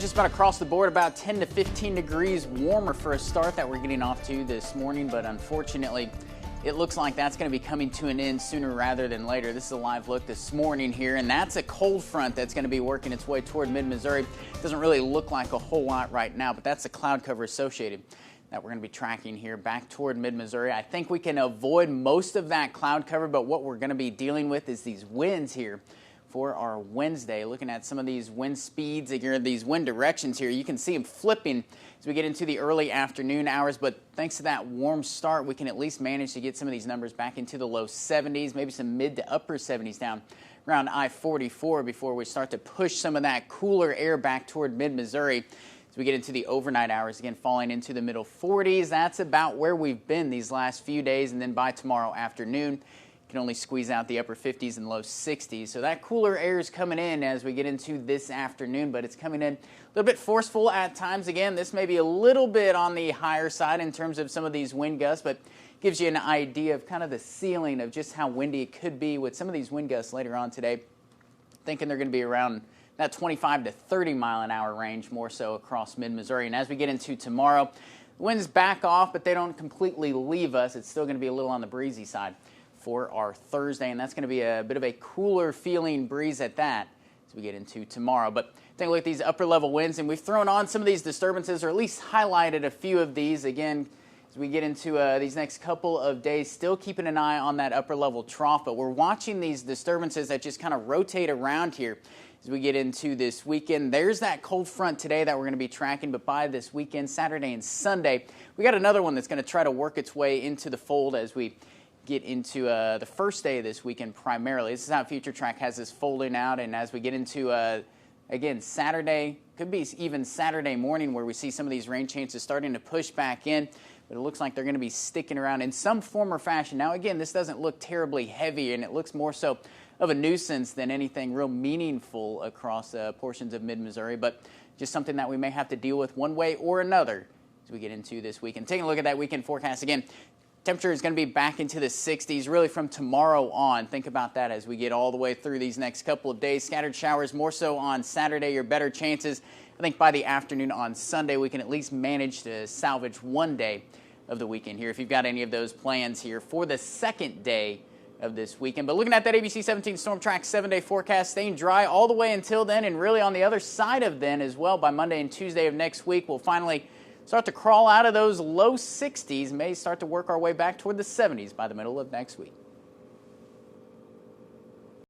just about across the board, about 10 to 15 degrees warmer for a start that we're getting off to this morning, but unfortunately, it looks like that's going to be coming to an end sooner rather than later. This is a live look this morning here, and that's a cold front that's going to be working its way toward mid-Missouri. Doesn't really look like a whole lot right now, but that's the cloud cover associated that we're going to be tracking here back toward mid-Missouri. I think we can avoid most of that cloud cover, but what we're going to be dealing with is these winds here for our Wednesday. Looking at some of these wind speeds, these wind directions here, you can see them flipping as we get into the early afternoon hours, but thanks to that warm start, we can at least manage to get some of these numbers back into the low 70s, maybe some mid to upper 70s down around I-44 before we start to push some of that cooler air back toward mid-Missouri. As we get into the overnight hours, again, falling into the middle 40s. That's about where we've been these last few days, and then by tomorrow afternoon, can only squeeze out the upper 50s and low 60s. So that cooler air is coming in as we get into this afternoon, but it's coming in a little bit forceful at times. Again, this may be a little bit on the higher side in terms of some of these wind gusts, but gives you an idea of kind of the ceiling of just how windy it could be with some of these wind gusts later on today. Thinking they're going to be around that 25 to 30 mile an hour range, more so across mid-Missouri. And as we get into tomorrow, the winds back off, but they don't completely leave us. It's still going to be a little on the breezy side for our Thursday, and that's going to be a bit of a cooler feeling breeze at that as we get into tomorrow. But take a look at these upper level winds, and we've thrown on some of these disturbances, or at least highlighted a few of these. Again, as we get into these next couple of days, still keeping an eye on that upper level trough, but we're watching these disturbances that just kind of rotate around here as we get into this weekend. There's that cold front today that we're going to be tracking, but by this weekend, Saturday and Sunday, we got another one that's going to try to work its way into the fold as we get into the first day of this weekend primarily. This is how Future Track has this folding out, and as we get into, again, Saturday, could be even Saturday morning where we see some of these rain chances starting to push back in, but it looks like they're going to be sticking around in some form or fashion. Now, again, this doesn't look terribly heavy, and it looks more so of a nuisance than anything real meaningful across portions of mid-Missouri, but just something that we may have to deal with one way or another as we get into this weekend. Taking a look at that weekend forecast again. Temperature is going to be back into the 60s really from tomorrow on. Think about that as we get all the way through these next couple of days. Scattered showers more so on Saturday, your better chances. I think by the afternoon on Sunday, we can at least manage to salvage one day of the weekend here if you've got any of those plans here for the second day of this weekend. But looking at that ABC 17 Storm Track 7-day forecast, staying dry all the way until then, and really on the other side of then as well. By Monday and Tuesday of next week, we'll finally start to crawl out of those low 60s, may start to work our way back toward the 70s by the middle of next week.